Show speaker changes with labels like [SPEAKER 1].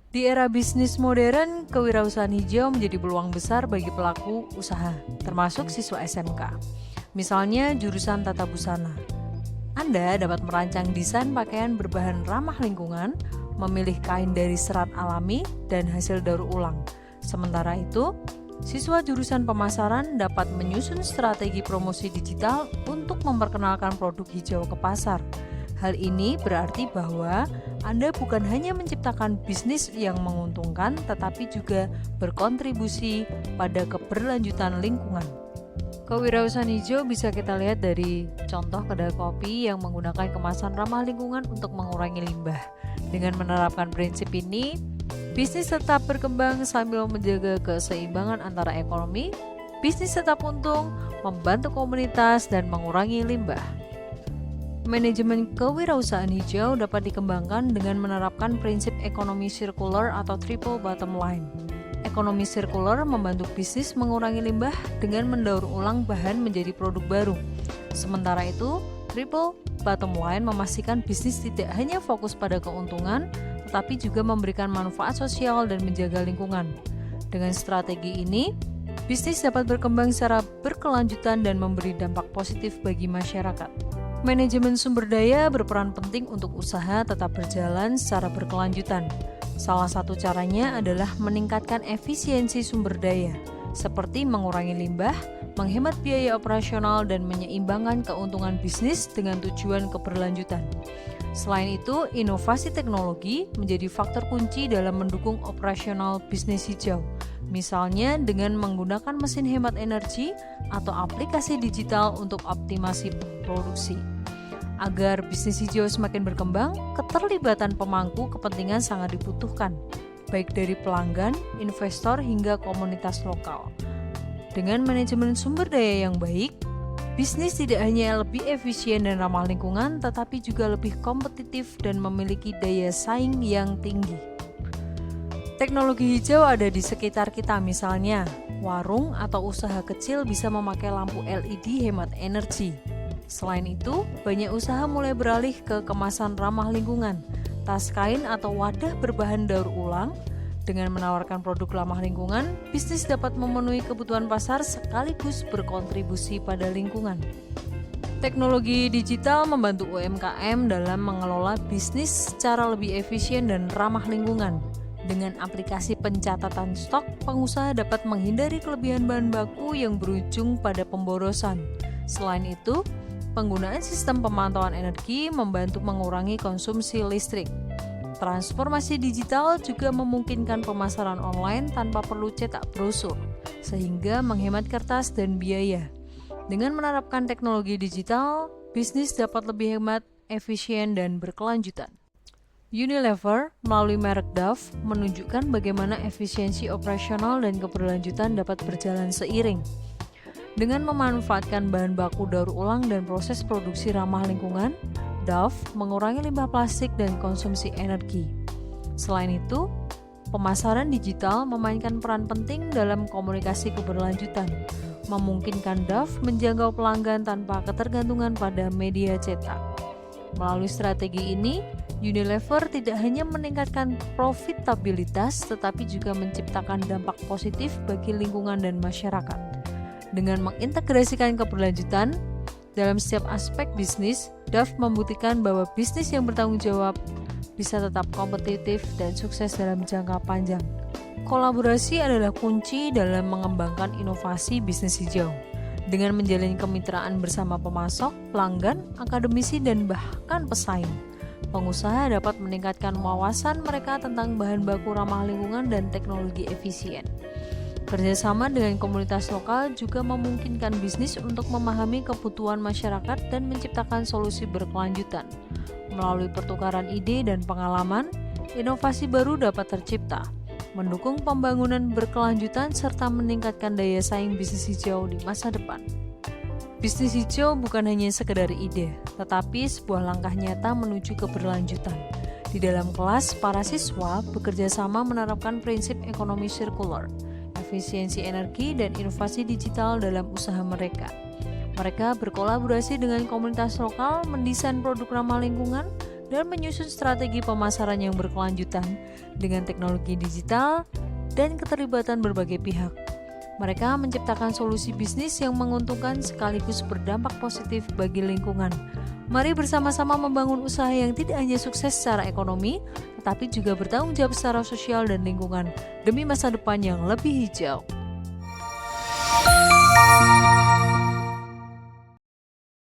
[SPEAKER 1] Di era bisnis modern, kewirausahaan hijau menjadi peluang besar bagi pelaku usaha, termasuk siswa SMK. Misalnya jurusan tata busana. Anda dapat merancang desain pakaian berbahan ramah lingkungan, memilih kain dari serat alami, dan hasil daur ulang. Sementara itu, siswa jurusan pemasaran dapat menyusun strategi promosi digital untuk memperkenalkan produk hijau ke pasar. Hal ini berarti bahwa Anda bukan hanya menciptakan bisnis yang menguntungkan, tetapi juga berkontribusi pada keberlanjutan lingkungan. Kewirausahaan hijau bisa kita lihat dari contoh kedai kopi yang menggunakan kemasan ramah lingkungan untuk mengurangi limbah. Dengan menerapkan prinsip ini, bisnis tetap berkembang sambil menjaga keseimbangan antara ekonomi, bisnis tetap untung, membantu komunitas, dan mengurangi limbah. Manajemen kewirausahaan hijau dapat dikembangkan dengan menerapkan prinsip ekonomi sirkular atau triple bottom line. Ekonomi sirkular membantu bisnis mengurangi limbah dengan mendaur ulang bahan menjadi produk baru. Sementara itu, triple bottom line memastikan bisnis tidak hanya fokus pada keuntungan, tetapi juga memberikan manfaat sosial dan menjaga lingkungan. Dengan strategi ini, bisnis dapat berkembang secara berkelanjutan dan memberi dampak positif bagi masyarakat. Manajemen sumber daya berperan penting untuk usaha tetap berjalan secara berkelanjutan. Salah satu caranya adalah meningkatkan efisiensi sumber daya, seperti mengurangi limbah, menghemat biaya operasional, dan menyeimbangkan keuntungan bisnis dengan tujuan keberlanjutan. Selain itu, inovasi teknologi menjadi faktor kunci dalam mendukung operasional bisnis hijau. Misalnya dengan menggunakan mesin hemat energi atau aplikasi digital untuk optimasi produksi. Agar bisnis hijau semakin berkembang, keterlibatan pemangku kepentingan sangat dibutuhkan, baik dari pelanggan, investor, hingga komunitas lokal. Dengan manajemen sumber daya yang baik, bisnis tidak hanya lebih efisien dan ramah lingkungan, tetapi juga lebih kompetitif dan memiliki daya saing yang tinggi. Teknologi hijau ada di sekitar kita, misalnya warung atau usaha kecil bisa memakai lampu LED hemat energi. Selain itu, banyak usaha mulai beralih ke kemasan ramah lingkungan, tas kain atau wadah berbahan daur ulang. Dengan menawarkan produk ramah lingkungan, bisnis dapat memenuhi kebutuhan pasar sekaligus berkontribusi pada lingkungan. Teknologi digital membantu UMKM dalam mengelola bisnis secara lebih efisien dan ramah lingkungan. Dengan aplikasi pencatatan stok, pengusaha dapat menghindari kelebihan bahan baku yang berujung pada pemborosan. Selain itu, penggunaan sistem pemantauan energi membantu mengurangi konsumsi listrik. Transformasi digital juga memungkinkan pemasaran online tanpa perlu cetak brosur, sehingga menghemat kertas dan biaya. Dengan menerapkan teknologi digital, bisnis dapat lebih hemat, efisien, dan berkelanjutan. Unilever melalui merek Dove menunjukkan bagaimana efisiensi operasional dan keberlanjutan dapat berjalan seiring. Dengan memanfaatkan bahan baku daur ulang dan proses produksi ramah lingkungan, Dove mengurangi limbah plastik dan konsumsi energi. Selain itu, pemasaran digital memainkan peran penting dalam komunikasi keberlanjutan, memungkinkan Dove menjangkau pelanggan tanpa ketergantungan pada media cetak. Melalui strategi ini, Unilever tidak hanya meningkatkan profitabilitas, tetapi juga menciptakan dampak positif bagi lingkungan dan masyarakat. Dengan mengintegrasikan keberlanjutan dalam setiap aspek bisnis, Dove membuktikan bahwa bisnis yang bertanggung jawab bisa tetap kompetitif dan sukses dalam jangka panjang. Kolaborasi adalah kunci dalam mengembangkan inovasi bisnis hijau. Dengan menjalin kemitraan bersama pemasok, pelanggan, akademisi, dan bahkan pesaing, pengusaha dapat meningkatkan wawasan mereka tentang bahan baku ramah lingkungan dan teknologi efisien. Kerjasama dengan komunitas lokal juga memungkinkan bisnis untuk memahami kebutuhan masyarakat dan menciptakan solusi berkelanjutan. Melalui pertukaran ide dan pengalaman, inovasi baru dapat tercipta, mendukung pembangunan berkelanjutan serta meningkatkan daya saing bisnis hijau di masa depan. Bisnis hijau bukan hanya sekedar ide, tetapi sebuah langkah nyata menuju keberlanjutan. Di dalam kelas, para siswa bekerja sama menerapkan prinsip ekonomi sirkular, efisiensi energi, dan inovasi digital dalam usaha mereka. Mereka berkolaborasi dengan komunitas lokal, mendesain produk ramah lingkungan, dan menyusun strategi pemasaran yang berkelanjutan dengan teknologi digital dan keterlibatan berbagai pihak. Mereka menciptakan solusi bisnis yang menguntungkan sekaligus berdampak positif bagi lingkungan. Mari bersama-sama membangun usaha yang tidak hanya sukses secara ekonomi, tetapi juga bertanggung jawab secara sosial dan lingkungan demi masa depan yang lebih hijau.